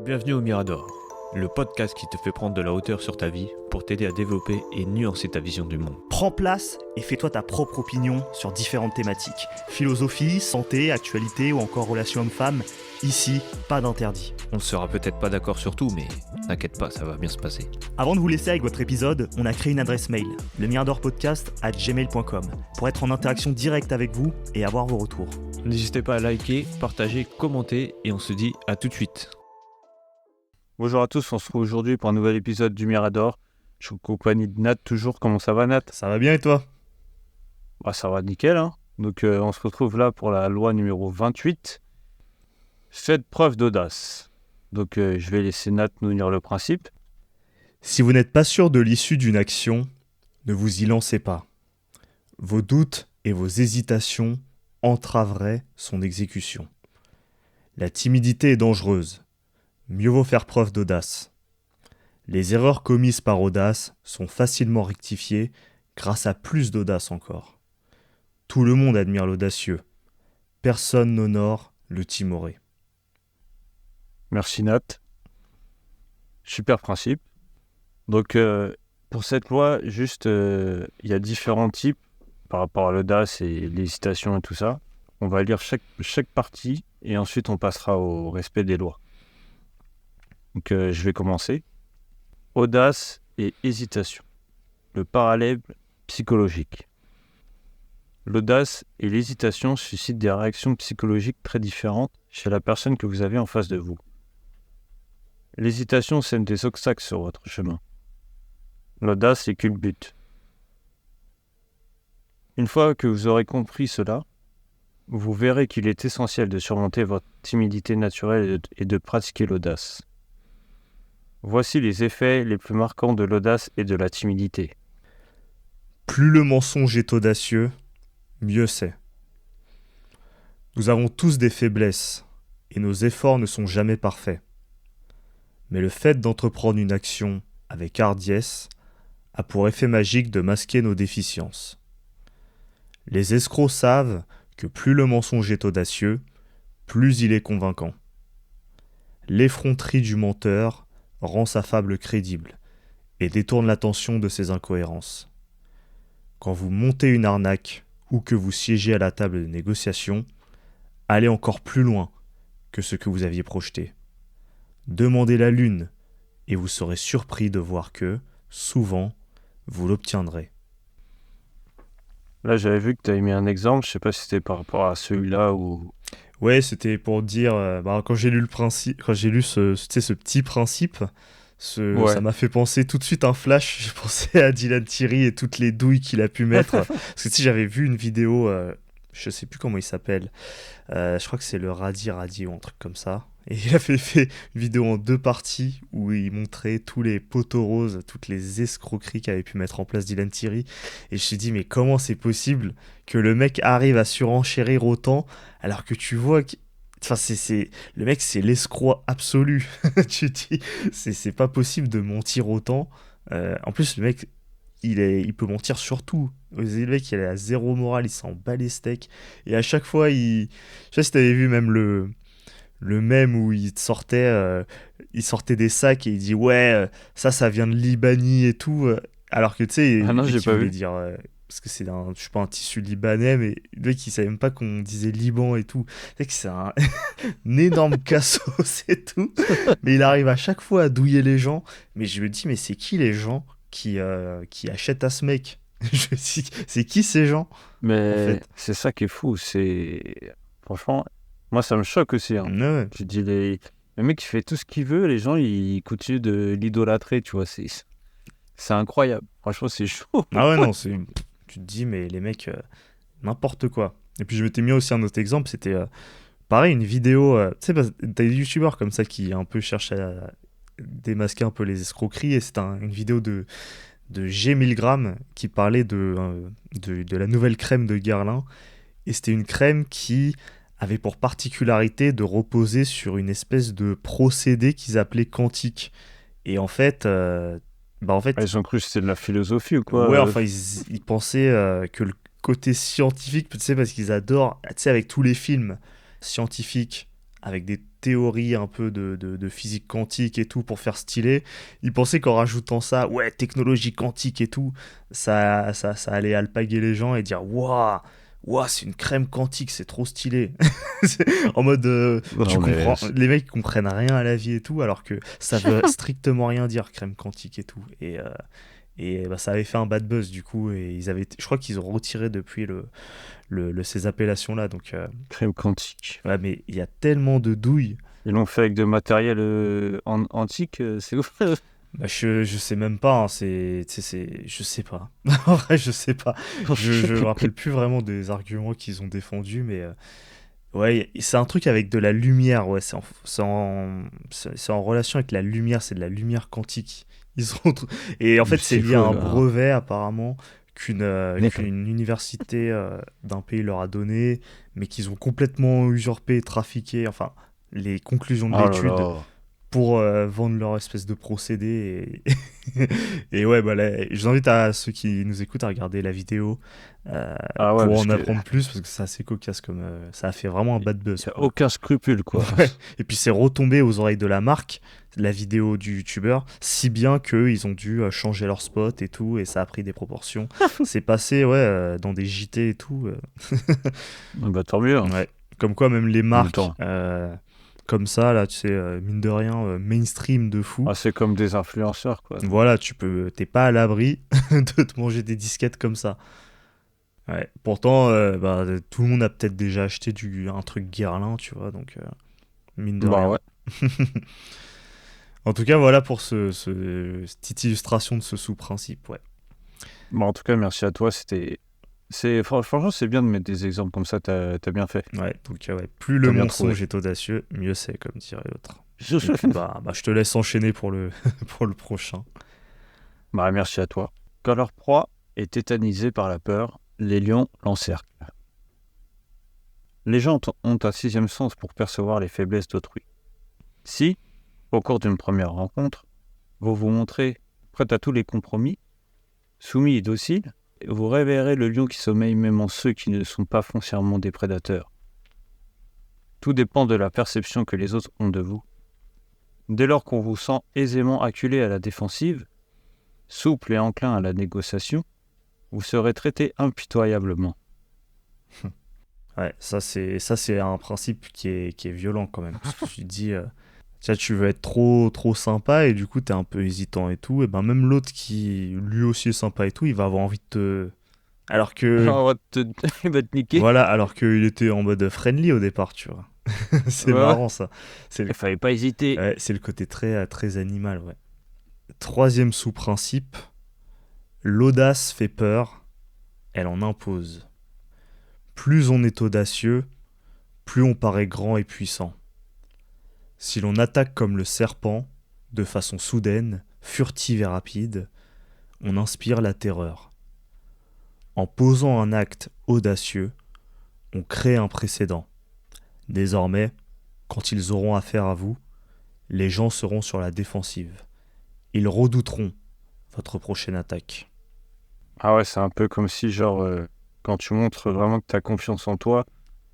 Bienvenue au Mirador, le podcast qui te fait prendre de la hauteur sur ta vie pour t'aider à développer et nuancer ta vision du monde. Prends place et fais-toi ta propre opinion sur différentes thématiques. Philosophie, santé, actualité ou encore relations hommes-femmes. Ici, pas d'interdit. On ne sera peut-être pas d'accord sur tout, mais t'inquiète pas, ça va bien se passer. Avant de vous laisser avec votre épisode, on a créé une adresse mail, lemiradorpodcast@gmail.com, pour être en interaction directe avec vous et avoir vos retours. N'hésitez pas à liker, partager, commenter et on se dit à tout de suite. Bonjour à tous, on se retrouve aujourd'hui pour un nouvel épisode du Mirador. Je suis en compagnie de Nat toujours. Comment ça va, Nat? Ça va bien et toi? Ça va nickel, hein. Donc on se retrouve là pour la loi numéro 28. Faites preuve d'audace. Donc je vais laisser Nat nous lire le principe. Si vous n'êtes pas sûr de l'issue d'une action, ne vous y lancez pas. Vos doutes et vos hésitations entraveraient son exécution. La timidité est dangereuse. Mieux vaut faire preuve d'audace. Les erreurs commises par audace sont facilement rectifiées grâce à plus d'audace encore. Tout le monde admire l'audacieux. Personne n'honore le timoré. Merci Nat. Super principe. Donc pour cette loi, juste il y a différents types par rapport à l'audace et l'hésitation et tout ça. On va lire chaque partie et ensuite on passera au respect des lois. Donc je vais commencer. Audace et hésitation. Le parallèle psychologique. L'audace et l'hésitation suscitent des réactions psychologiques très différentes chez la personne que vous avez en face de vous. L'hésitation sème des obstacles sur votre chemin. L'audace les culbute. Une fois que vous aurez compris cela, vous verrez qu'il est essentiel de surmonter votre timidité naturelle et de pratiquer l'audace. Voici les effets les plus marquants de l'audace et de la timidité. Plus le mensonge est audacieux, mieux c'est. Nous avons tous des faiblesses, et nos efforts ne sont jamais parfaits. Mais le fait d'entreprendre une action avec hardiesse a pour effet magique de masquer nos déficiences. Les escrocs savent que plus le mensonge est audacieux, plus il est convaincant. L'effronterie du menteur rend sa fable crédible et détourne l'attention de ses incohérences. Quand vous montez une arnaque ou que vous siégez à la table de négociation, allez encore plus loin que ce que vous aviez projeté. Demandez la lune et vous serez surpris de voir que, souvent, vous l'obtiendrez. Là, j'avais vu que tu avais mis un exemple, je sais pas si c'était par rapport à celui-là ou... Ouais, c'était pour dire, quand j'ai lu ce petit principe, ça m'a fait penser tout de suite un flash. J'ai pensé à Dylan Thierry et toutes les douilles qu'il a pu mettre. Parce que j'avais vu une vidéo, je sais plus comment il s'appelle, je crois que c'est le Radi ou un truc comme ça. Et il a fait une vidéo en 2 parties où il montrait tous les poteaux roses, toutes les escroqueries qu'avait pu mettre en place Dylan Thierry. Et je me suis dit, mais comment c'est possible que le mec arrive à surenchérir autant alors que tu vois que... Enfin, le mec, c'est l'escroc absolu. Tu te dis, c'est pas possible de mentir autant. En plus, le mec, il peut mentir sur tout. Le mec, il a zéro morale, il s'en bat les steaks. Et à chaque fois, je sais pas si t'avais vu même le mème où il sortait des sacs et il dit ça vient de Libanie et tout, alors que tu sais j'ai pas vu. dire parce que c'est je sais pas, un tissu libanais, mais le mec il savait même pas qu'on disait Liban et tout. C'est que c'est un énorme cassos et tout, mais il arrive à chaque fois à douiller les gens. Mais je me dis, mais c'est qui les gens qui achètent à ce mec? Je me dis, c'est qui ces gens? Mais en fait, c'est ça qui est fou, franchement, moi ça me choque aussi, hein. Ouais. Je dis, le mec il fait tout ce qu'il veut, les gens ils continuent de l'idolâtrer, tu vois, c'est incroyable, franchement c'est chaud. Ah ouais, non, tu te dis, mais les mecs, n'importe quoi. Et puis je m'étais mis aussi un autre exemple, c'était pareil, une vidéo, tu sais, t'as des youtubeurs comme ça qui un peu cherchent à démasquer un peu les escroqueries, et c'était une vidéo de G. Milgram qui parlait de la nouvelle crème de Guerlain, et c'était une crème qui avait pour particularité de reposer sur une espèce de procédé qu'ils appelaient quantique. Et en fait... Ils ont cru que c'était de la philosophie ou quoi? Ouais, enfin, ils pensaient que le côté scientifique, tu sais, parce qu'ils adorent, tu sais, avec tous les films scientifiques avec des théories un peu de physique quantique et tout pour faire stylé. Ils pensaient qu'en rajoutant ça, ouais, technologie quantique et tout, ça allait alpaguer les gens et dire waouh, waouh, c'est une crème quantique, c'est trop stylé. En mode, les mecs comprennent rien à la vie et tout, alors que ça veut strictement rien dire, crème quantique et tout. Et bah, ça avait fait un bad buzz du coup, et je crois qu'ils ont retiré depuis ces appellations-là. Donc, Crème quantique. ouais, mais il y a tellement de douilles. Ils l'ont fait avec de matériel antique, c'est ouf. Bah, je sais même pas, hein, je sais pas. En vrai, je sais pas. Je me rappelle plus vraiment des arguments qu'ils ont défendus, mais ouais, c'est un truc avec de la lumière, ouais, c'est en relation avec la lumière, c'est de la lumière quantique. Et en fait, c'est lié à un brevet apparemment qu'une université d'un pays leur a donné, mais qu'ils ont complètement usurpé et trafiqué, enfin, les conclusions de l'étude pour vendre leur espèce de procédé. Et ouais, bah là, je vous invite à ceux qui nous écoutent à regarder la vidéo pour en apprendre plus, parce que c'est assez cocasse, comme ça a fait vraiment un bad buzz. Il n'y a aucun scrupule, quoi. Ouais. Et puis c'est retombé aux oreilles de la marque, la vidéo du youtubeur, si bien qu'ils ont dû changer leur spot et tout, et ça a pris des proportions. C'est passé dans des JT et tout. Bah tant mieux. Ouais. Comme quoi même les marques comme ça, là, tu sais, mine de rien, mainstream de fou. Ah, c'est comme des influenceurs, quoi. Voilà, t'es pas à l'abri de te manger des disquettes comme ça. Ouais. Pourtant, bah, tout le monde a peut-être déjà acheté un truc Guerlain, tu vois, donc mine de rien. Ouais. En tout cas, voilà pour cette petite illustration de ce sous-principe, ouais. Bon, en tout cas, merci à toi, franchement, c'est bien de mettre des exemples comme ça, t'as bien fait. Ouais, donc ouais, plus le mensonge est audacieux, mieux c'est, comme dirait l'autre. Bah, je te laisse enchaîner pour le prochain. Bah, merci à toi. Quand leur proie est tétanisée par la peur, les lions l'encerclent. Les gens ont un sixième sens pour percevoir les faiblesses d'autrui. Si, au cours d'une première rencontre, vous vous montrez prêt à tous les compromis, soumis et docile, vous réveillerez le lion qui sommeille même en ceux qui ne sont pas foncièrement des prédateurs. Tout dépend de la perception que les autres ont de vous. Dès lors qu'on vous sent aisément acculé à la défensive, souple et enclin à la négociation, vous serez traité impitoyablement. Ouais, ça c'est un principe qui est violent quand même. Parce que tu te dis, tu veux être trop sympa et du coup t'es un peu hésitant et tout, et ben même l'autre qui lui aussi est sympa et tout, il va avoir envie de te... Alors que... Il va te niquer. Voilà, alors qu'il était en mode friendly au départ, tu vois. C'est marrant ça. Il fallait pas hésiter. Ouais, c'est le côté très animal, ouais. Troisième sous-principe, l'audace fait peur, elle en impose. Plus on est audacieux, plus on paraît grand et puissant. Si l'on attaque comme le serpent, de façon soudaine, furtive et rapide, on inspire la terreur. En posant un acte audacieux, on crée un précédent. Désormais, quand ils auront affaire à vous, les gens seront sur la défensive. Ils redouteront votre prochaine attaque. Ah ouais, c'est un peu comme si, genre, quand tu montres vraiment que tu as confiance en toi,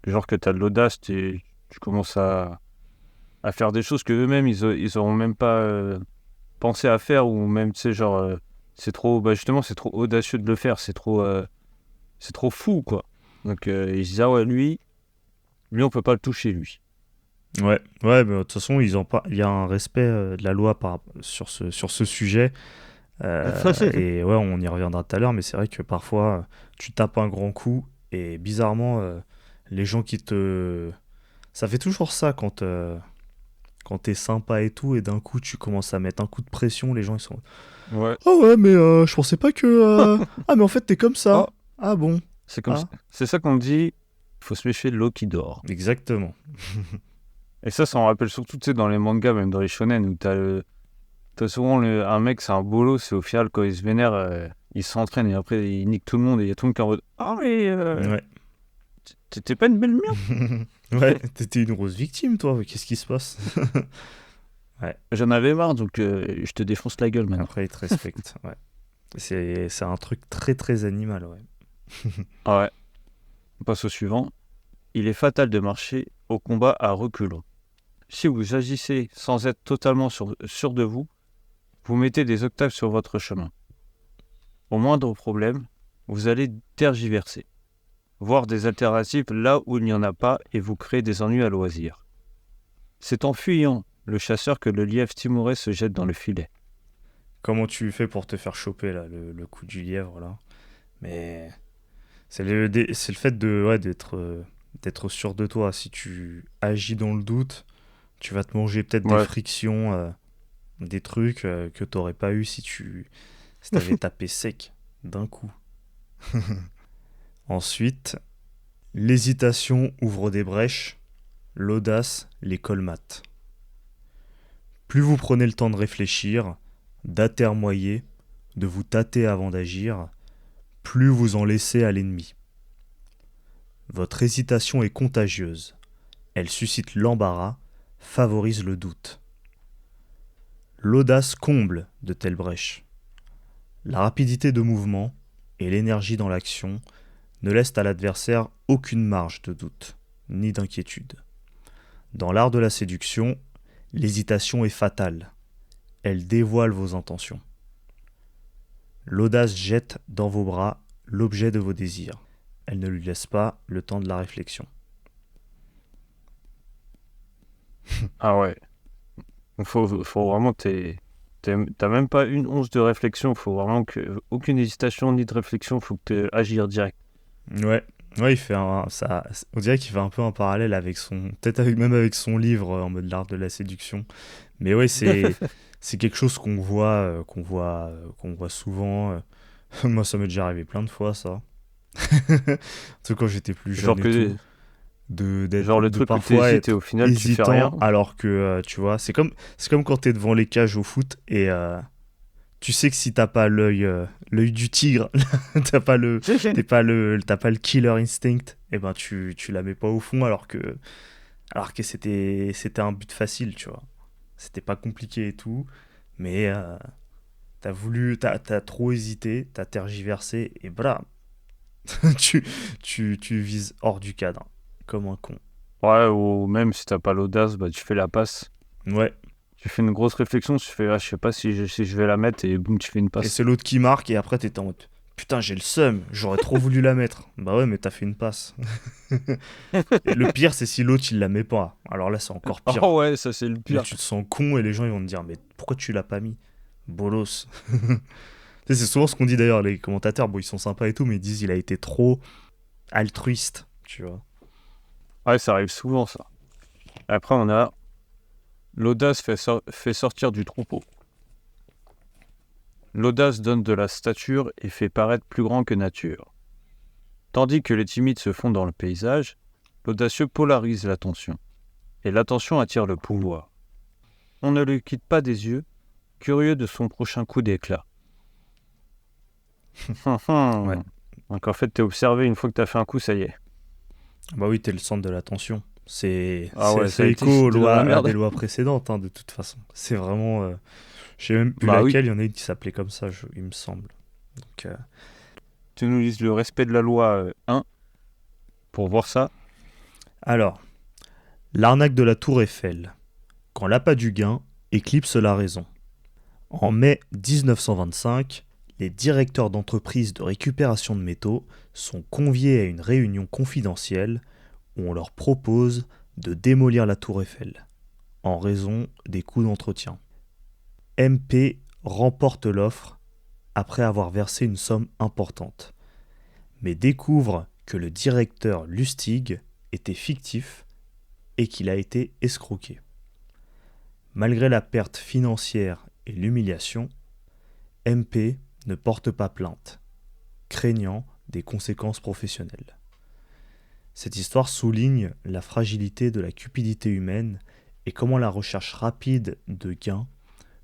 genre que tu as de l'audace, tu commences à faire des choses que eux-mêmes, ils auront même pas pensé à faire, ou même, tu sais, genre, c'est trop, bah justement, c'est trop audacieux de le faire, c'est trop fou, quoi. Donc, ils se disent, ah ouais, lui, on peut pas le toucher, lui. Ouais, mais de toute façon, il y a un respect de la loi sur ce sujet. Et ouais, on y reviendra tout à l'heure, mais c'est vrai que parfois, tu tapes un grand coup, et bizarrement, les gens qui te... Ça fait toujours ça quand t'es sympa et tout, et d'un coup, tu commences à mettre un coup de pression, les gens, ils sont... Ouais. Ah ouais, mais je pensais pas que... Ah, mais en fait, t'es comme ça. Oh. Ah bon. C'est ça qu'on dit, il faut se méfier de l'eau qui dort. Exactement. Et ça me rappelle surtout, tu sais, dans les mangas, même dans les shonen, où t'as souvent un mec, c'est un bolos, c'est au final, quand il se vénère, il s'entraîne et après il nique tout le monde et il y a tout le monde qui est en mode « Ah mais ouais. T'étais pas une belle merde !» Ouais, t'étais une grosse victime, toi. Qu'est-ce qui se passe? Ouais. J'en avais marre, donc je te défonce la gueule maintenant. Après, il te respecte, ouais. C'est un truc très animal, ouais. Ah ouais. On passe au suivant. Il est fatal de marcher au combat à reculons. si vous agissez sans être totalement sûr de vous, vous mettez des obstacles sur votre chemin. Au moindre problème, vous allez tergiverser, voir des alternatives là où il n'y en a pas et vous créer des ennuis à loisir. C'est en fuyant le chasseur que le lièvre timoré se jette dans le filet. Comment tu fais pour te faire choper là, le coup du lièvre là? Mais c'est c'est le fait d'être sûr de toi. Si tu agis dans le doute, tu vas te manger peut-être des Ouais. frictions, des trucs que t'aurais pas eu si t'avais tapé sec d'un coup. Ensuite, l'hésitation ouvre des brèches, l'audace les colmate. Plus vous prenez le temps de réfléchir, d'atermoyer, de vous tâter avant d'agir, plus vous en laissez à l'ennemi. Votre hésitation est contagieuse. Elle suscite l'embarras, favorise le doute. L'audace comble de telles brèches. La rapidité de mouvement et l'énergie dans l'action ne laissent à l'adversaire aucune marge de doute, ni d'inquiétude. Dans l'art de la séduction, l'hésitation est fatale. Elle dévoile vos intentions. L'audace jette dans vos bras l'objet de vos désirs. Elle ne lui laisse pas le temps de la réflexion. Ah ouais. Faut vraiment t'as même pas une once de réflexion. Faut vraiment aucune hésitation ni de réflexion. Faut que tu agir direct. Ouais, il fait on dirait qu'il fait un peu un parallèle avec peut-être même avec son livre en mode l'art de la séduction. Mais ouais, c'est quelque chose qu'on voit souvent. Moi, ça m'est déjà arrivé plein de fois, ça. Surtout quand j'étais plus Genre jeune et que tout, genre le de truc où parfois t'hésites et au être final tu fais rien. hésitant, alors que tu vois, c'est comme quand t'es devant les cages au foot et tu sais que si t'as pas l'œil du tigre, t'as pas t'as pas le killer instinct, et ben tu la mets pas au fond alors que c'était un but facile, tu vois. C'était pas compliqué et tout, mais t'as trop hésité, t'as tergiversé et voilà, tu, tu vises hors du cadre, comme un con. Ouais, ou même si t'as pas l'audace, bah tu fais la passe. Ouais, Tu fais une grosse réflexion, tu fais, je sais pas si je vais la mettre et boum, tu fais une et passe. c'est l'autre qui marque et après t'es en mode putain, j'ai le seum, j'aurais trop voulu la mettre. Bah ouais, mais t'as fait une passe. Et le pire, c'est si l'autre il la met pas. Alors là, c'est encore pire. Oh ouais, ça c'est le Là, pire. tu te sens con et les gens ils vont te dire mais pourquoi tu l'as pas mis? Bolos. Tu sais, c'est souvent ce qu'on dit d'ailleurs, les commentateurs, bon, ils sont sympas et tout, mais ils disent il a été trop altruiste, tu vois. Ouais, ça arrive souvent ça. Après, on a l'audace fait sortir du troupeau. L'audace donne de la stature et fait paraître plus grand que nature. Tandis que les timides se fondent dans le paysage, l'audacieux polarise l'attention. Et l'attention attire le pouvoir. On ne le quitte pas des yeux, curieux de son prochain coup d'éclat. Ouais. Donc en fait, t'es observé une fois que t'as fait un coup, ça y est. Bah oui, t'es le centre de l'attention. Ah ouais, ça C'est a été écho c'était dans la à merde. des lois précédentes, hein, de toute façon. C'est vraiment. Je sais même plus Bah oui, laquelle, il y en a une qui s'appelait comme ça, il me semble. Donc, tu nous lises le respect de la loi 1 pour voir ça. alors, l'arnaque de la Tour Eiffel. Quand l'appât du gain éclipse la raison. En mai 1925, les directeurs d'entreprises de récupération de métaux sont conviés à une réunion confidentielle où on leur propose de démolir la Tour Eiffel en raison des coûts d'entretien. MP remporte l'offre après avoir versé une somme importante, mais découvre que le directeur Lustig était fictif et qu'il a été escroqué. Malgré la perte financière et l'humiliation, MP ne porte pas plainte, craignant des conséquences professionnelles. Cette histoire souligne la fragilité de la cupidité humaine et comment la recherche rapide de gains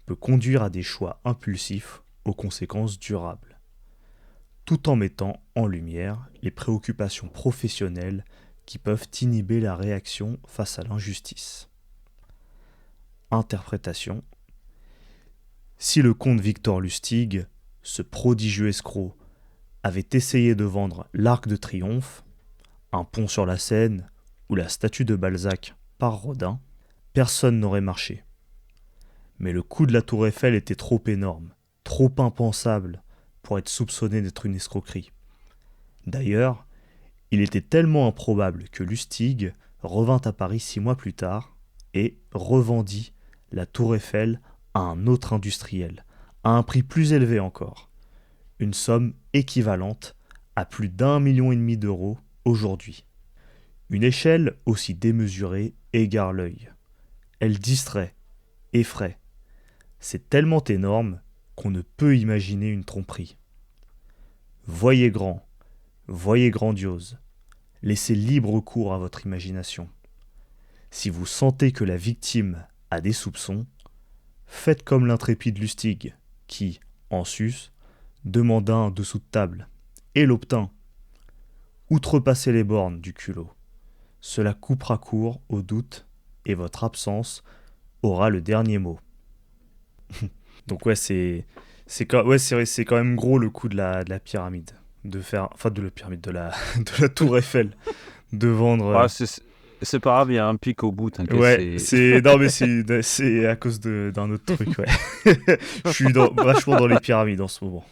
peut conduire à des choix impulsifs aux conséquences durables, tout en mettant en lumière les préoccupations professionnelles qui peuvent inhiber la réaction face à l'injustice. Interprétation. Si le comte Victor Lustig, ce prodigieux escroc, avait essayé de vendre l'Arc de Triomphe, un pont sur la Seine ou la statue de Balzac par Rodin, personne n'aurait marché. Mais le coup de la tour Eiffel était trop énorme, trop impensable pour être soupçonné d'être une escroquerie. D'ailleurs, il était tellement improbable que Lustig revint à Paris 6 mois plus tard et revendit la tour Eiffel à un autre industriel, à un prix plus élevé encore, une somme équivalente à plus d'1,5 million d'euros aujourd'hui. Une échelle aussi démesurée égare l'œil. Elle distrait, effraie. C'est tellement énorme qu'on ne peut imaginer une tromperie. Voyez grand, voyez grandiose. Laissez libre cours à votre imagination. Si vous sentez que la victime a des soupçons, faites comme l'intrépide Lustig, qui, en sus, demanda un dessous de table, et l'obtint. Outrepassez les bornes du culot. Cela coupera court au doute, et votre absence aura le dernier mot. Donc ouais, c'est quand même gros le coup de la pyramide. De la tour Eiffel. De vendre... Ah, c'est pas grave, il y a un pic au bout, t'inquiète. Ouais, non mais c'est à cause d'un autre truc, ouais. Je suis vachement dans les pyramides en ce moment.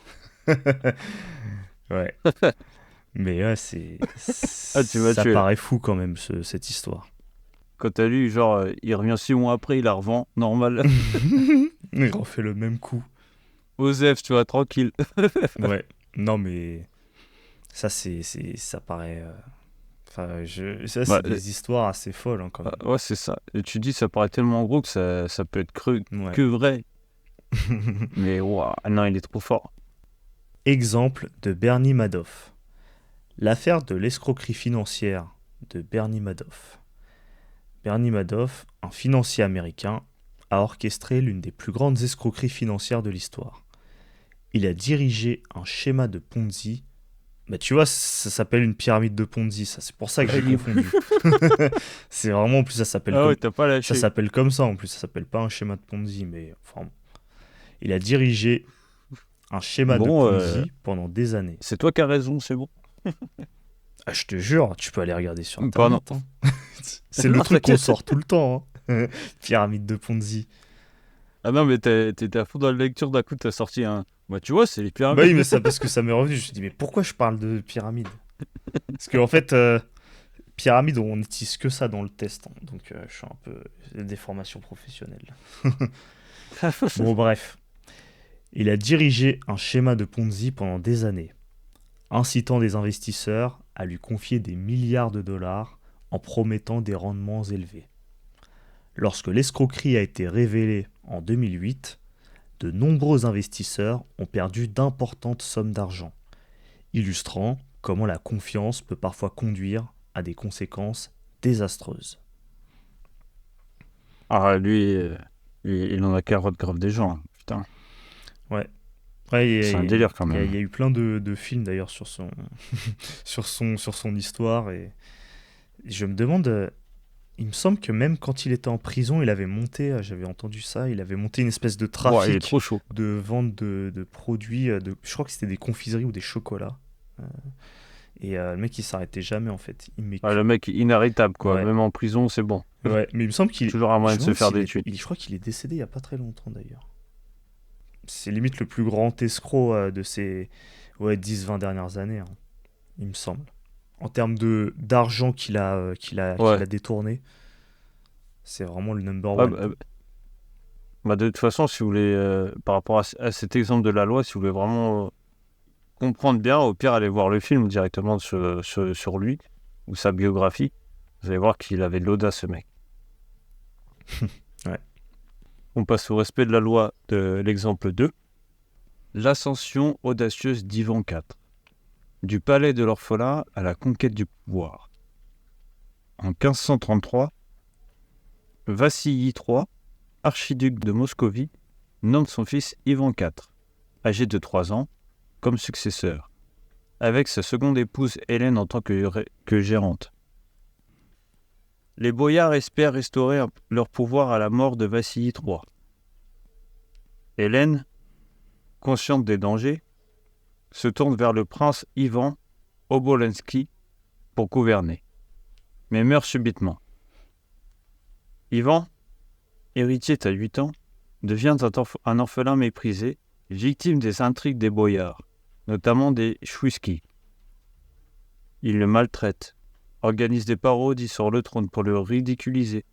Ouais. Mais ouais, ça paraît fou quand même, cette histoire. Quand t'as lu, genre, il revient 6 mois après, il la revend, normal. Il refait le même coup. Osef, tu vois, tranquille. Ouais, non mais... Ça paraît... c'est des histoires assez folles, hein, quand même. Ouais, c'est ça. Et tu dis, ça paraît tellement gros que ça peut être que vrai. Mais wow, non, il est trop fort. Exemple de Bernie Madoff. L'affaire de l'escroquerie financière de Bernie Madoff. Bernie Madoff, un financier américain, a orchestré l'une des plus grandes escroqueries financières de l'histoire. Il a dirigé un schéma de Ponzi. Bah tu vois, ça s'appelle une pyramide de Ponzi, ça. C'est pour ça que j'ai confondu. C'est vraiment, en plus, ça s'appelle ça s'appelle comme ça, en plus. Ça s'appelle pas un schéma de Ponzi, mais enfin... Il a dirigé un schéma de Ponzi pendant des années. C'est toi qui as raison, c'est bon. Ah, je te jure, tu peux aller regarder sur Internet. Hein. C'est le truc qu'on sort tout le temps. Hein. Pyramide de Ponzi. Ah non, mais t'étais à fond dans la lecture, d'un coup t'as sorti un... Bah tu vois, c'est les pyramides. Bah oui, mais parce que ça m'est revenu. Je me suis dit, mais pourquoi je parle de pyramide? Parce qu'en fait, pyramide, on n'utilise que ça dans le test. Hein. Donc je suis un peu... des formations professionnelles. Bon, bref. Il a dirigé un schéma de Ponzi pendant des années, incitant des investisseurs à lui confier des milliards de dollars en promettant des rendements élevés. Lorsque l'escroquerie a été révélée en 2008, de nombreux investisseurs ont perdu d'importantes sommes d'argent, illustrant comment la confiance peut parfois conduire à des conséquences désastreuses. Ah, lui, il en a carotte grave des gens, putain. Ouais. C'est un délire quand même. Il y a eu plein de films d'ailleurs sur son histoire, et je me demande, il me semble que même quand il était en prison, il avait monté, j'avais entendu ça, il avait monté une espèce de trafic il est trop chaud. de vente de produits, je crois que c'était des confiseries ou des chocolats. Et le mec il s'arrêtait jamais en fait. Le mec inarrêtable quoi, ouais. Même en prison c'est bon. Ouais, mais il me semble qu'il toujours un moyen de se faire des tuiles. Je crois qu'il est décédé il y a pas très longtemps d'ailleurs. C'est limite le plus grand escroc de ces 10-20 dernières années, hein, il me semble. En termes d'argent qu'il a détourné, c'est vraiment le number one. De toute façon, si vous voulez, par rapport à cet exemple de la loi, si vous voulez vraiment comprendre bien, au pire, allez voir le film directement sur lui, ou sa biographie. Vous allez voir qu'il avait de l'audace, ce mec. Ouais. On passe au respect de la loi de l'exemple 2. L'ascension audacieuse d'Ivan IV. Du palais de l'orphelin à la conquête du pouvoir. En 1533, Vassili III, archiduc de Moscovie, nomme son fils Ivan IV, âgé de 3 ans, comme successeur, avec sa seconde épouse Hélène en tant que gérante. Les boyards espèrent restaurer leur pouvoir à la mort de Vassili III. Hélène, consciente des dangers, se tourne vers le prince Ivan Obolensky pour gouverner, mais meurt subitement. Ivan, héritier t'as 8 ans, devient un orphelin méprisé, victime des intrigues des boyards, notamment des Chouiski. Ils le maltraitent, organisent des parodies sur le trône pour le ridiculiser,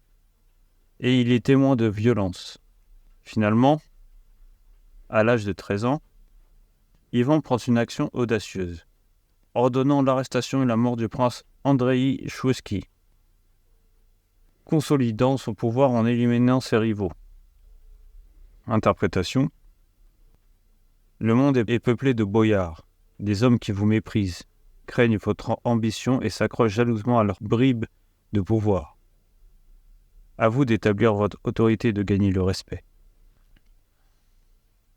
et il est témoin de violence. Finalement, à l'âge de 13 ans, Ivan prend une action audacieuse, ordonnant l'arrestation et la mort du prince Andrei Chouiski, consolidant son pouvoir en éliminant ses rivaux. Interprétation. Le monde est peuplé de boyards, des hommes qui vous méprisent, craignent votre ambition et s'accrochent jalousement à leurs bribes de pouvoir. À vous d'établir votre autorité et de gagner le respect.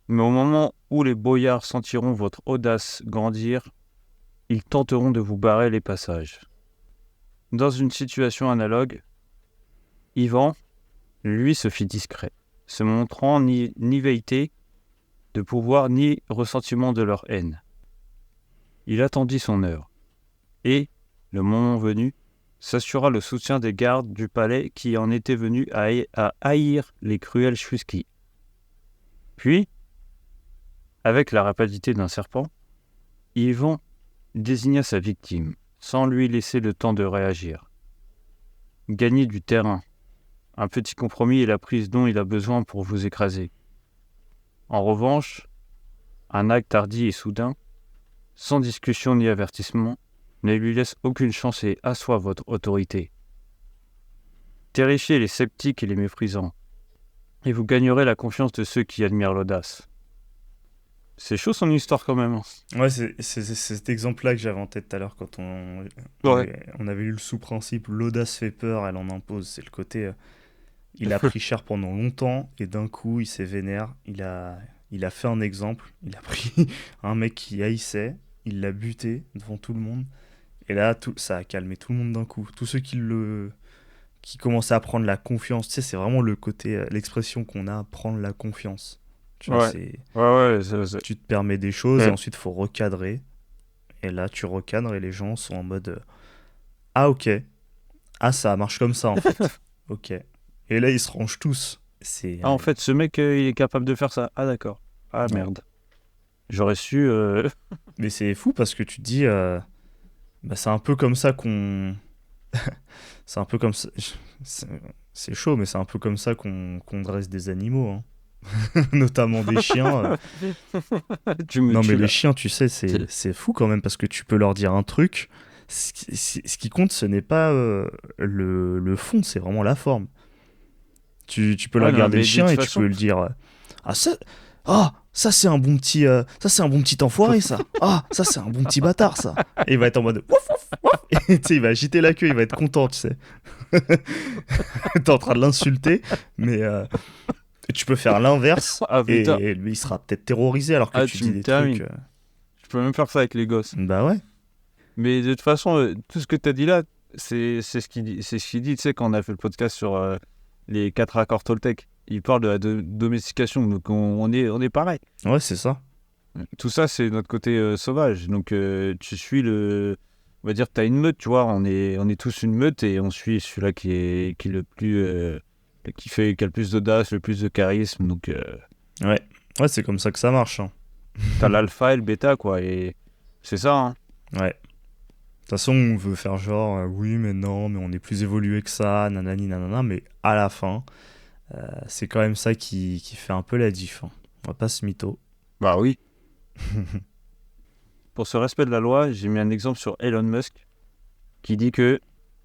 Mais au moment où les boyards sentiront votre audace grandir, ils tenteront de vous barrer les passages. Dans une situation analogue, Ivan, lui, se fit discret, se montrant ni velléité de pouvoir ni ressentiment de leur haine. Il attendit son heure, et, le moment venu, s'assura le soutien des gardes du palais qui en étaient venus à haïr les cruels Chouiski. Puis, avec la rapidité d'un serpent, Ivan désigna sa victime, sans lui laisser le temps de réagir. Gagner du terrain, un petit compromis est la prise dont il a besoin pour vous écraser. En revanche, un acte hardi et soudain, sans discussion ni avertissement, ne lui laisse aucune chance et assoit votre autorité. Terrifiez les sceptiques et les méprisants, et vous gagnerez la confiance de ceux qui admirent l'audace. C'est chaud son histoire quand même. Ouais, c'est cet exemple-là que j'avais en tête tout à l'heure quand on avait lu le sous-principe, l'audace fait peur, elle en impose. C'est le côté, il a pris cher pendant longtemps et d'un coup il s'est vénère, il a fait un exemple, il a pris un mec qui haïssait, il l'a buté devant tout le monde et là ça a calmé tout le monde d'un coup. Tous ceux qui commençaient à prendre la confiance, tu sais, c'est vraiment le côté, l'expression qu'on a, prendre la confiance. Tu vois, tu te permets des choses et ensuite il faut recadrer. Et là, tu recadres et les gens sont en mode ah, ok. Ah, ça marche comme ça en fait. Ok. Et là, ils se rangent tous. En fait, ce mec, il est capable de faire ça. Ah, d'accord. Ah, merde. J'aurais su. Mais c'est fou parce que tu te dis c'est un peu comme ça qu'on. C'est un peu comme ça. C'est chaud, mais c'est un peu comme ça qu'on dresse des animaux. Hein. Notamment des chiens. Non mais les chiens, tu sais, c'est fou quand même parce que tu peux leur dire un truc. Ce qui compte, ce n'est pas le fond, c'est vraiment la forme. Tu peux leur regarder le chien et tu peux lui dire ça c'est un bon petit enfoiré ça. Ah, ça c'est un bon petit bâtard ça. Et il va être en mode wouf, wouf, wouf. Et tu sais, il va agiter la queue, il va être content, tu sais. T'es en train de l'insulter, mais tu peux faire l'inverse et lui il sera peut-être terrorisé alors que tu dis des trucs. Je peux même faire ça avec les gosses. Bah ouais. Mais de toute façon, tout ce que tu as dit là, c'est ce qu'il dit. C'est ce qu'il dit, tu sais, quand on a fait le podcast sur les 4 accords Toltec. Il parle de la domestication, donc on est pareil. Ouais, c'est ça. Tout ça, c'est notre côté sauvage. Donc tu suis le... On va dire que tu as une meute, tu vois. On est tous une meute et on suit celui-là qui est le plus... qui a le plus d'audace, le plus de charisme. Donc, ouais, c'est comme ça que ça marche. Hein. T'as l'alpha et le bêta, quoi. Et c'est ça. Hein. Ouais. De toute façon, on veut faire genre, oui, mais non, mais on est plus évolué que ça, nanani, nanana. Mais à la fin, c'est quand même ça qui fait un peu la diff. Hein. On va pas se mytho. Bah oui. Pour ce respect de la loi, j'ai mis un exemple sur Elon Musk qui dit que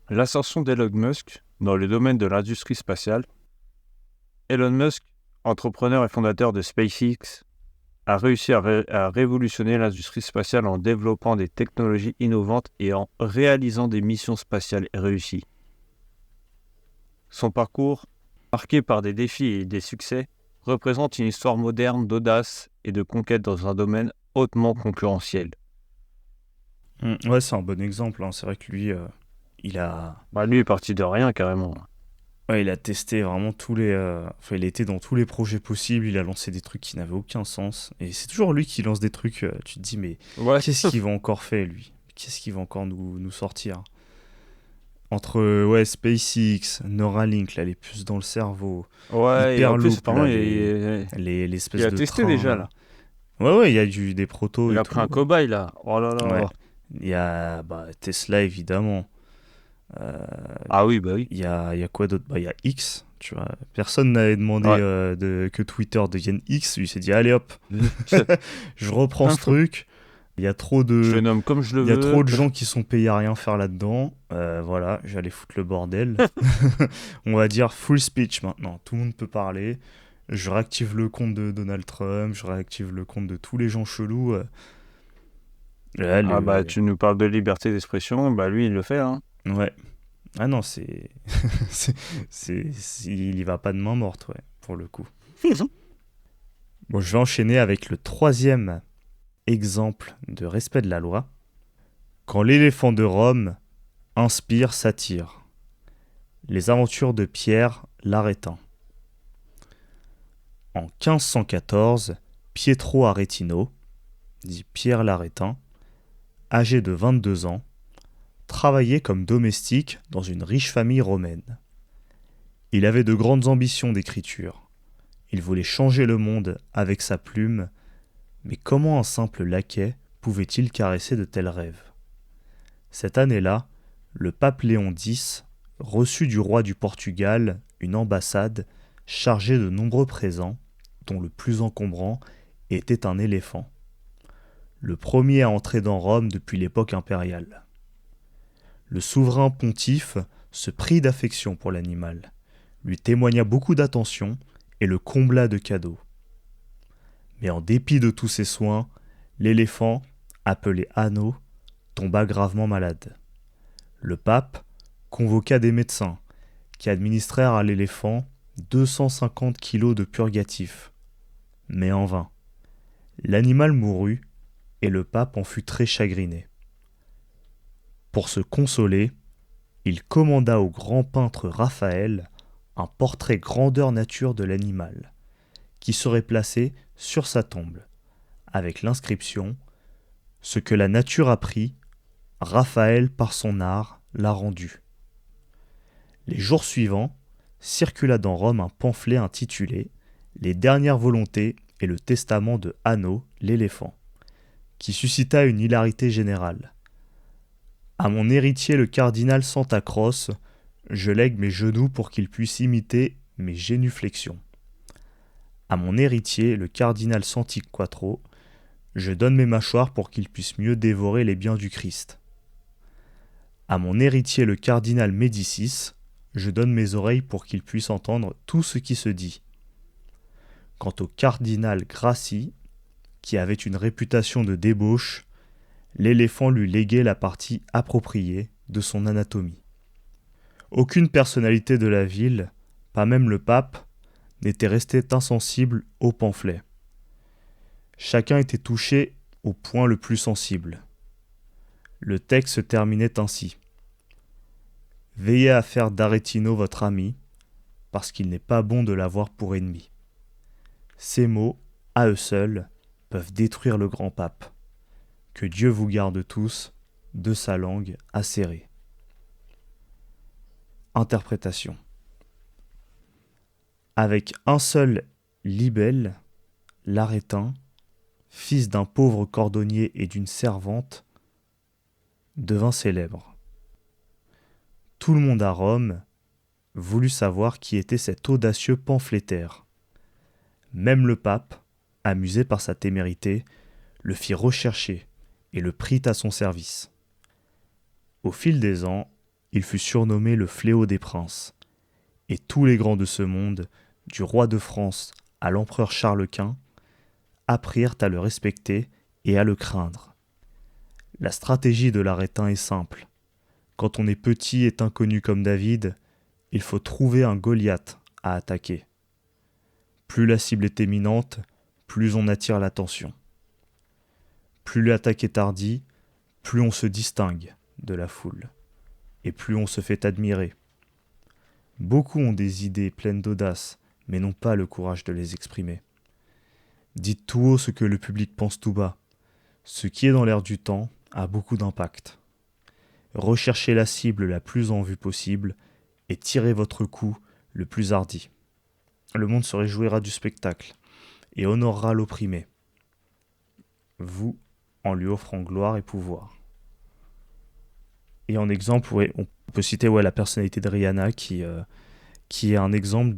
l'ascension d'Elon Musk dans le domaine de l'industrie spatiale. Elon Musk, entrepreneur et fondateur de SpaceX, a réussi à révolutionner l'industrie spatiale en développant des technologies innovantes et en réalisant des missions spatiales réussies. Son parcours, marqué par des défis et des succès, représente une histoire moderne d'audace et de conquête dans un domaine hautement concurrentiel. Ouais, c'est un bon exemple. Hein. C'est vrai que lui, il a... lui est parti de rien, carrément. Ouais, il a testé vraiment tous les... il était dans tous les projets possibles, il a lancé des trucs qui n'avaient aucun sens. Et c'est toujours lui qui lance des trucs, tu te dis, mais qu'est-ce qu'il va encore faire, lui ? Qu'est-ce qu'il va encore nous sortir ? Entre SpaceX, Neuralink, là, les puces dans le cerveau, Ouais, et en plus, Hyperloop, apparemment, là, il l'espèce a de testé train, déjà, là. là. Ouais, il y a des protos Il et a pris un tout. cobaye, là. Oh là Ouais. là. Il y a Tesla, évidemment. Ah oui, bah oui. Il y a quoi d'autre? Il y a X, tu vois. Personne n'avait demandé Ouais. que Twitter devienne X. Lui, il s'est dit, allez hop, je reprends ce truc. Il y a trop Je de... le nomme comme je le Il y a trop veux. de gens qui sont payés à rien faire là-dedans. Voilà, j'allais foutre le bordel. On va dire full speech maintenant. Tout le monde peut parler. Je réactive le compte de Donald Trump. Je réactive le compte de tous les gens chelous. Là, Ah bah, tu nous parles de liberté d'expression. Bah, lui, il le fait, hein. Ouais. Ah non, il y va pas de main morte, ouais, pour le coup. Bon, je vais enchaîner avec le troisième exemple de respect de la loi. Quand l'éléphant de Rome inspire satire. Les aventures de Pierre l'Arétin. En 1514, Pietro Aretino, dit Pierre l'Arétin, âgé de 22 ans, travaillait comme domestique dans une riche famille romaine. Il avait de grandes ambitions d'écriture. Il voulait changer le monde avec sa plume, mais comment un simple laquais pouvait-il caresser de tels rêves? Cette année-là, le pape Léon X reçut du roi du Portugal une ambassade chargée de nombreux présents, dont le plus encombrant était un éléphant, le premier à entrer dans Rome depuis l'époque impériale. Le souverain pontife se prit d'affection pour l'animal, lui témoigna beaucoup d'attention et le combla de cadeaux. Mais en dépit de tous ses soins, l'éléphant, appelé Hanno, tomba gravement malade. Le pape convoqua des médecins qui administrèrent à l'éléphant 250 kilos de purgatifs. Mais en vain. L'animal mourut et le pape en fut très chagriné. Pour se consoler, il commanda au grand peintre Raphaël un portrait grandeur nature de l'animal, qui serait placé sur sa tombe, avec l'inscription « Ce que la nature a pris, Raphaël par son art l'a rendu ». Les jours suivants, circula dans Rome un pamphlet intitulé « Les dernières volontés et le testament de Hanno, l'éléphant », qui suscita une hilarité générale. À mon héritier le cardinal Santa Croce, je lègue mes genoux pour qu'il puisse imiter mes génuflexions. À mon héritier le cardinal Santi-Quattro, je donne mes mâchoires pour qu'il puisse mieux dévorer les biens du Christ. À mon héritier le cardinal Médicis, je donne mes oreilles pour qu'il puisse entendre tout ce qui se dit. Quant au cardinal Grassi, qui avait une réputation de débauche, l'éléphant lui léguait la partie appropriée de son anatomie. Aucune personnalité de la ville, pas même le pape, n'était resté insensible au pamphlet. Chacun était touché au point le plus sensible. Le texte se terminait ainsi. « Veillez à faire d'Aretino votre ami, parce qu'il n'est pas bon de l'avoir pour ennemi. » Ces mots, à eux seuls, peuvent détruire le grand pape. Que Dieu vous garde tous de sa langue acérée. Interprétation. Avec un seul libelle, l'Arétin, fils d'un pauvre cordonnier et d'une servante, devint célèbre. Tout le monde à Rome voulut savoir qui était cet audacieux pamphlétaire. Même le pape, amusé par sa témérité, le fit rechercher et le prit à son service. Au fil des ans, il fut surnommé le fléau des princes, et tous les grands de ce monde, du roi de France à l'empereur Charles Quint, apprirent à le respecter et à le craindre. La stratégie de l'Arétin est simple. Quand on est petit et inconnu comme David, il faut trouver un Goliath à attaquer. Plus la cible est éminente, plus on attire l'attention. Plus l'attaque est hardie, plus on se distingue de la foule, et plus on se fait admirer. Beaucoup ont des idées pleines d'audace, mais n'ont pas le courage de les exprimer. Dites tout haut ce que le public pense tout bas. Ce qui est dans l'air du temps a beaucoup d'impact. recherchez la cible la plus en vue possible et tirez votre coup le plus hardi. Le monde se réjouira du spectacle et honorera l'opprimé, vous en lui offrant gloire et pouvoir. Et en exemple, ouais, on peut citer la personnalité de Rihanna qui est un exemple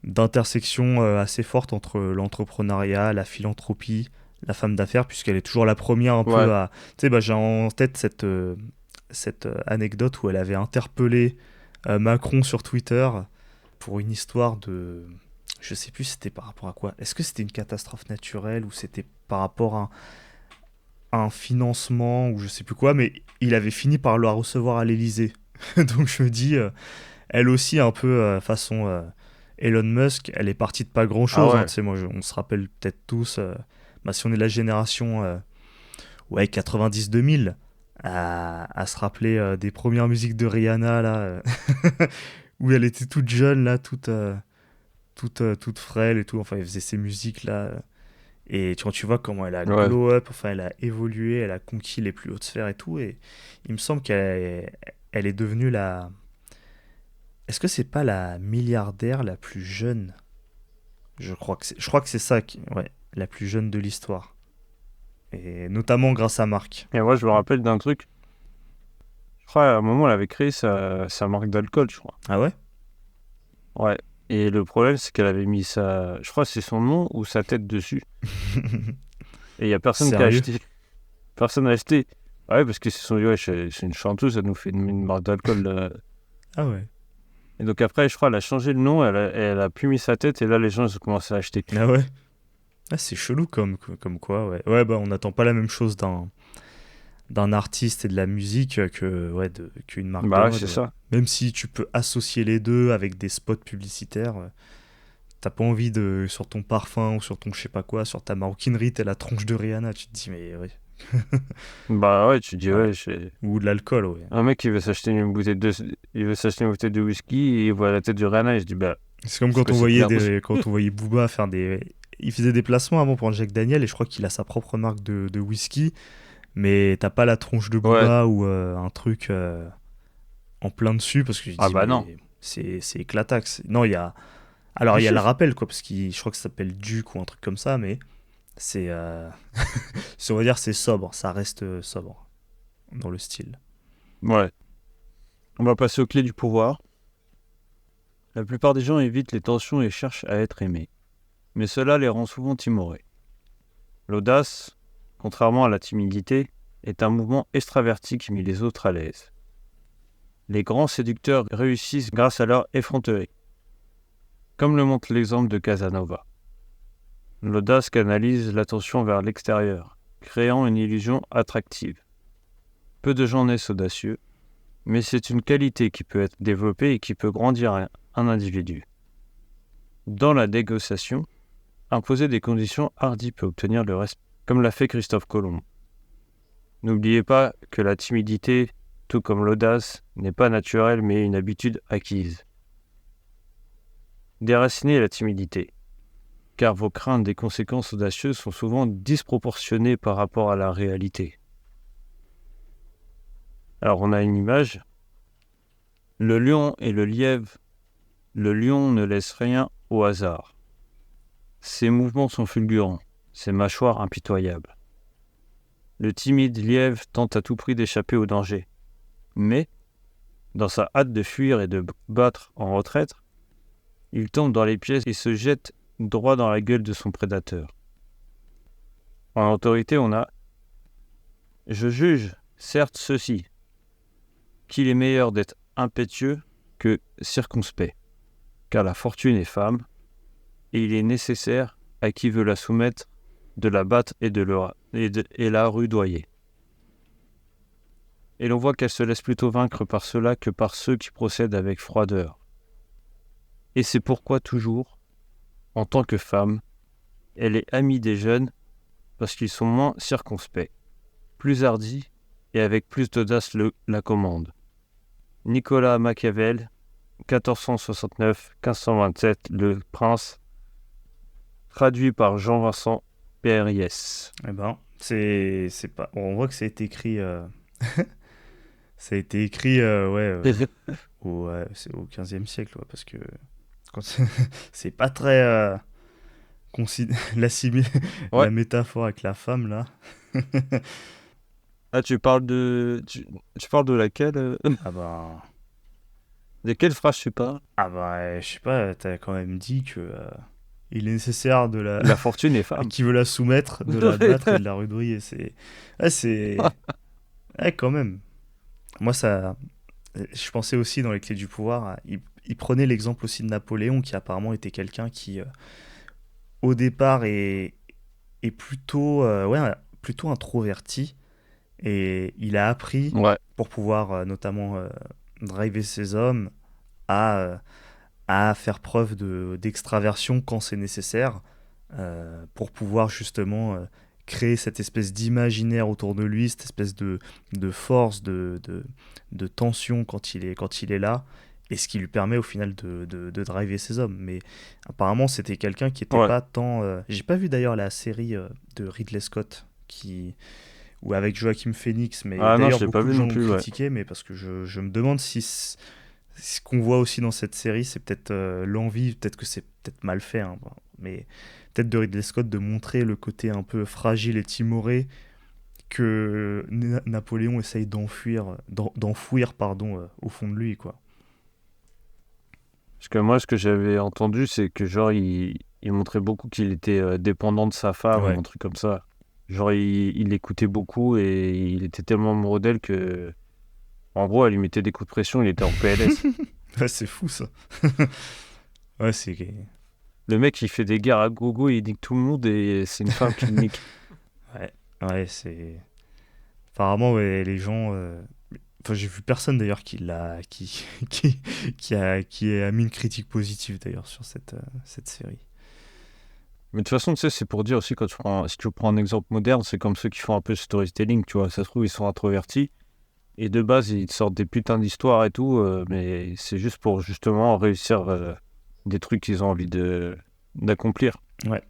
d'intersection assez forte entre l'entrepreneuriat, la philanthropie, la femme d'affaires, puisqu'elle est toujours la première un peu à... Tu sais, j'ai en tête cette anecdote où elle avait interpellé Macron sur Twitter pour une histoire de... Je sais plus c'était par rapport à quoi. Est-ce que c'était une catastrophe naturelle ou c'était par rapport à un financement ou je sais plus quoi, mais il avait fini par la recevoir à l'Elysée. Donc je me dis, elle aussi un peu façon Elon Musk, elle est partie de pas grand chose. Tu sais, on se rappelle peut-être tous, si on est de la génération 90-2000, à se rappeler des premières musiques de Rihanna là, où elle était toute jeune là, toute frêle et tout. Enfin, elle faisait ces musiques là. Et quand tu vois comment elle a glow up, enfin elle a évolué, elle a conquis les plus hautes sphères et tout. Et il me semble qu'elle est devenue la... Est-ce que c'est pas la milliardaire la plus jeune? Je crois que c'est ça, la plus jeune de l'histoire. Et notamment grâce à Marc. Et moi, je me rappelle d'un truc. Je crois à un moment, elle avait créé sa marque d'alcool, je crois. Ah ouais? Ouais. Et le problème, c'est qu'elle avait mis je crois que c'est son nom ou sa tête dessus. Et il n'y a personne qui a acheté. Personne n'a acheté. Ouais, parce que c'est une chanteuse, ça nous fait une marque d'alcool. Ah ouais. Et donc après, je crois, elle a changé le nom, elle a plus mis sa tête, et là, les gens ils ont commencé à acheter. Ah ouais? Ah, c'est chelou comme quoi, ouais. Ouais, on n'attend pas la même chose d'un artiste et de la musique qu'une marque de mode. C'est ça. Même si tu peux associer les deux avec des spots publicitaires, t'as pas envie de, sur ton parfum ou sur ton je sais pas quoi, sur ta maroquinerie, t'as la tronche de Rihanna, tu te dis mais ouais. Tu te dis ou de l'alcool, ouais. Un mec il veut s'acheter une bouteille de whisky et il voit la tête de Rihanna et il se dit c'est comme quand on voyait Booba faire il faisait des placements avant pour Jack Daniel et je crois qu'il a sa propre marque de whisky, mais t'as pas la tronche de Booba ou un truc en plein dessus parce que je dis non, c'est éclataxe. Non, il y a le rappel quoi, parce que je crois que ça s'appelle Duke ou un truc comme ça, mais c'est on va dire c'est sobre, ça reste sobre dans le style. Ouais. On va passer aux clés du pouvoir. La plupart des gens évitent les tensions et cherchent à être aimés. Mais cela les rend souvent timorés. L'audace, contrairement à la timidité, est un mouvement extraverti qui met les autres à l'aise. Les grands séducteurs réussissent grâce à leur effronterie, comme le montre l'exemple de Casanova. L'audace canalise l'attention vers l'extérieur, créant une illusion attractive. Peu de gens naissent audacieux, mais c'est une qualité qui peut être développée et qui peut grandir un individu. Dans la négociation, imposer des conditions hardies peut obtenir le respect, comme l'a fait Christophe Colomb. N'oubliez pas que la timidité, tout comme l'audace, n'est pas naturelle mais une habitude acquise. Déracinez la timidité, car vos craintes des conséquences audacieuses sont souvent disproportionnées par rapport à la réalité. Alors on a une image. Le lion et le lièvre. Le lion ne laisse rien au hasard. Ses mouvements sont fulgurants, ses mâchoires impitoyables. Le timide lièvre tente à tout prix d'échapper au danger. Mais, dans sa hâte de fuir et de battre en retraite, il tombe dans les pièges et se jette droit dans la gueule de son prédateur. En autorité, on a « Je juge, certes, ceci, qu'il est meilleur d'être impétueux que circonspect, car la fortune est femme, et il est nécessaire à qui veut la soumettre de la battre et la rudoyer. » Et l'on voit qu'elle se laisse plutôt vaincre par cela que par ceux qui procèdent avec froideur. Et c'est pourquoi toujours, en tant que femme, elle est amie des jeunes parce qu'ils sont moins circonspects, plus hardis et avec plus d'audace la commandent. Nicolas Machiavel, 1469-1527, Le Prince, traduit par Jean-Vincent Périès. Eh ben, c'est pas... on voit que ça a été écrit Ça a été écrit c'est au 15e siècle, ouais, parce que quand c'est pas très Ouais. la métaphore avec la femme là. Ah, tu parles de laquelle Ah bah, De quelle phrase tu parles? je sais pas, t'as quand même dit que il est nécessaire de la La fortune est femme. qui veut la soumettre, de la battre et de la rudoyer. C'est ouais, quand même. Moi ça, je pensais aussi dans les Clés du pouvoir, il prenait l'exemple aussi de Napoléon qui apparemment était quelqu'un qui au départ est plutôt plutôt introverti et il a appris Ouais, pour pouvoir notamment driver ses hommes à à faire preuve d'extraversion quand c'est nécessaire, pour pouvoir justement créer cette espèce d'imaginaire autour de lui, cette espèce de force, de tension quand il est là, et ce qui lui permet au final de driver ses hommes. Mais apparemment, c'était quelqu'un qui n'était ouais. pas tant... J'ai pas vu d'ailleurs la série de Ridley Scott, ou avec Joaquin Phoenix, mais Ah non, d'ailleurs je l'ai pas beaucoup de vu gens non l'ont plus, ouais. critiqué, mais parce que je me demande si ce qu'on voit aussi dans cette série, c'est peut-être l'envie, peut-être que c'est peut-être mal fait, hein, bon, mais peut-être de Ridley Scott de montrer le côté un peu fragile et timoré que Napoléon essaye d'enfouir pardon, au fond de lui, quoi. Parce que moi, ce que j'avais entendu, c'est que genre, il montrait beaucoup qu'il était dépendant de sa femme ou Ouais, un truc comme ça. Genre, il l'écoutait beaucoup et il était tellement amoureux d'elle que, en gros, elle lui mettait des coups de pression, il était en PLS. ouais, c'est fou ça. Ouais, Le mec, il fait des guerres à gogo, il nique tout le monde et c'est une femme qui le nique. ouais, ouais, apparemment ouais, les gens. Enfin, j'ai vu personne d'ailleurs qui a mis une critique positive d'ailleurs sur cette série. Mais de toute façon, tu sais, c'est pour dire aussi, si tu prends un exemple moderne, c'est comme ceux qui font un peu storytelling, tu vois. Ça se trouve, ils sont introvertis. Et de base, ils te sortent des putains d'histoires et tout, mais c'est juste pour justement réussir des trucs qu'ils ont envie d'accomplir Ouais.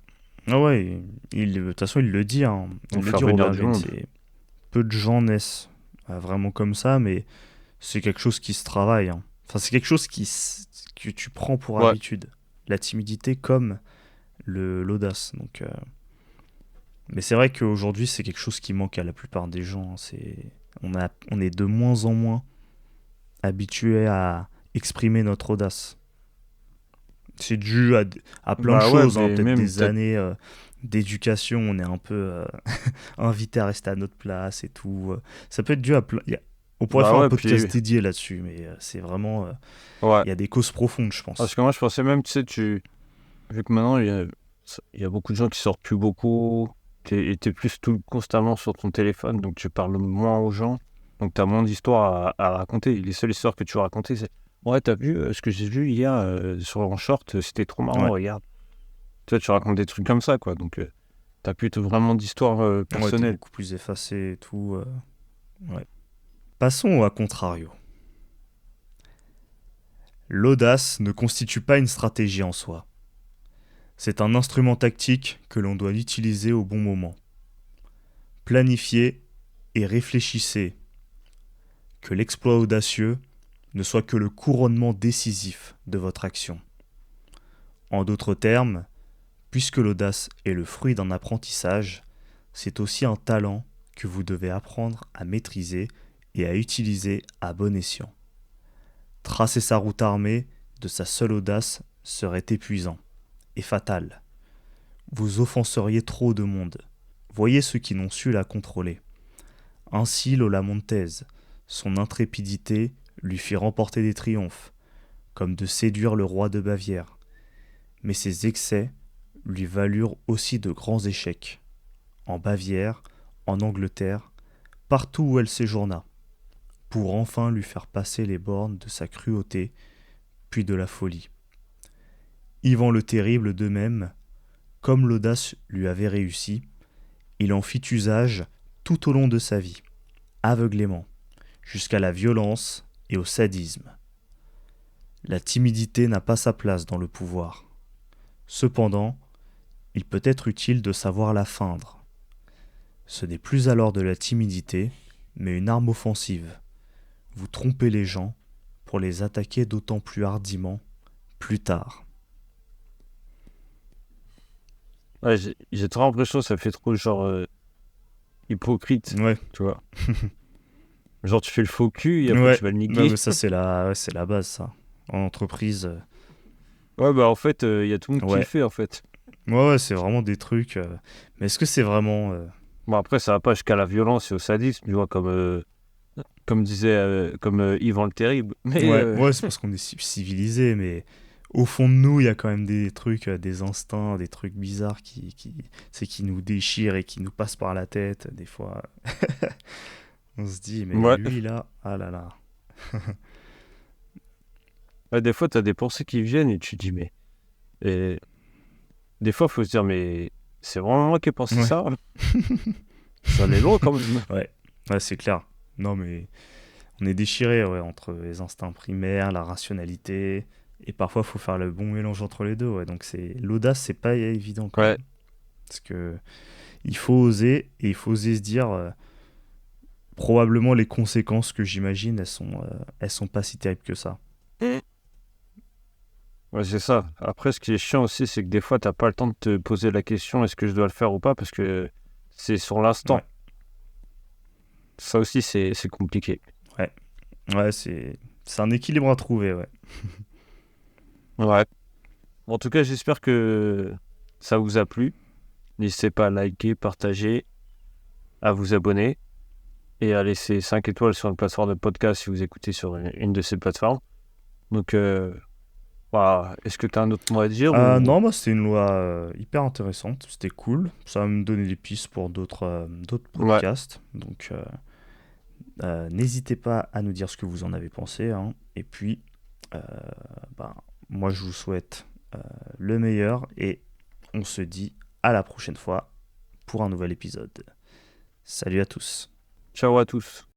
Ah ouais, de toute façon, il le dit, hein. ou Il le faire dit, venir Robert du Greene, monde. c'est peu de gens naissent vraiment comme ça, mais c'est quelque chose qui se travaille, hein. Enfin, c'est quelque chose que tu prends pour Ouais, habitude. La timidité comme l'audace. Donc, mais c'est vrai qu'aujourd'hui, c'est quelque chose qui manque à la plupart des gens, hein. On est de moins en moins habitués à exprimer notre audace. C'est dû à plein de bah ouais, choses, hein, mais peut-être même, des années d'éducation, on est un peu invité à rester à notre place et tout. Ça peut être dû à plein. On pourrait bah faire un ouais, puis, podcast dédié là-dessus, mais c'est vraiment. ouais. Il y a des causes profondes, je Parce pense. que moi, je pensais même, tu sais, vu que maintenant, il y a beaucoup de gens qui sortent plus beaucoup, et t'es plus constamment sur ton téléphone, donc tu parles moins aux gens, donc t'as moins d'histoires à raconter. Les seules histoires que tu vas raconter, c'est ouais, t'as vu ce que j'ai vu hier sur en short, c'était trop marrant, Ouais, regarde. Tu vois, tu racontes des trucs comme ça, quoi, donc t'as plus vraiment d'histoires ouais, t'es personnelles. beaucoup plus effacé et tout. Ouais. Passons à contrario. L'audace ne constitue pas une stratégie en soi. C'est un instrument tactique que l'on doit utiliser au bon moment. Planifiez et réfléchissez. Que l'exploit audacieux ne soit que le couronnement décisif de votre action. En d'autres termes, puisque l'audace est le fruit d'un apprentissage, c'est aussi un talent que vous devez apprendre à maîtriser et à utiliser à bon escient. Tracer sa route armée de sa seule audace serait épuisant et fatal. Vous offenseriez trop de monde. Voyez ceux qui n'ont su la contrôler. Ainsi Lola Montez, son intrépidité lui fit remporter des triomphes, comme de séduire le roi de Bavière. Mais ses excès lui valurent aussi de grands échecs, en Bavière, en Angleterre, partout où elle séjourna, pour enfin lui faire passer les bornes de sa cruauté, puis de la folie. Ivan le Terrible de même, comme l'audace lui avait réussi, il en fit usage tout au long de sa vie, aveuglément, jusqu'à la violence et au sadisme. La timidité n'a pas sa place dans le pouvoir. Cependant, il peut être utile de savoir la feindre. Ce n'est plus alors de la timidité, mais une arme offensive. vous trompez les gens pour les attaquer d'autant plus hardiment plus tard. Ouais, j'ai trop l'impression que ça fait trop genre hypocrite, Ouais, tu vois. Genre, tu fais le faux cul et après ouais. tu vas le Non, niquer. mais ça, c'est la base, ça. En entreprise, Ouais, bah en fait, il y a tout le monde qui le ouais. fait, en fait. Ouais, c'est vraiment des trucs. Mais est-ce que c'est vraiment. Bon, après, ça va pas jusqu'à la violence et au sadisme, tu vois, comme disait Yvan le Terrible. Mais Ouais, ouais, c'est parce qu'on est civilisé, mais au fond de nous, il y a quand même des trucs, des instincts, des trucs bizarres qui nous déchirent et qui nous passent par la tête. Des fois, on se dit, mais ouais. lui là, ah là là. Ouais, des fois, t'as des pensées qui viennent et tu te dis, mais. Et des fois, faut se dire, mais c'est vraiment moi qui ai pensé Ouais. ça? Ça allait loin quand même. Ouais, ouais, c'est clair. Non, mais on est déchiré, ouais, entre les instincts primaires, la rationalité, et parfois, il faut faire le bon mélange entre les deux, ouais. Donc, l'audace, c'est pas évident quand Ouais, même. Parce que il faut oser, et il faut oser se dire, probablement les conséquences que j'imagine, elles sont pas si terribles que ça. ouais, c'est ça. Après, ce qui est chiant aussi, c'est que des fois, t'as pas le temps de te poser la question est-ce que je dois le faire ou pas parce que c'est sur Ouais, l'instant. Ça aussi, c'est compliqué. ouais, ouais, c'est un équilibre à trouver, ouais. Ouais. En tout cas, j'espère que ça vous a plu. N'hésitez pas à liker, partager, à vous abonner et à laisser 5 étoiles sur une plateforme de podcast si vous écoutez sur une de ces plateformes. Donc, voilà. Est-ce que tu as un autre mot à dire ou... Non, bah, c'était une loi hyper intéressante, c'était cool. Ça va me donner des pistes pour d'autres Ouais, podcasts. Donc, n'hésitez pas à nous dire ce que vous en avez pensé, hein. Et puis, euh, bah, moi, je vous souhaite le meilleur et on se dit à la prochaine fois pour un nouvel épisode. Salut à tous. ciao à tous.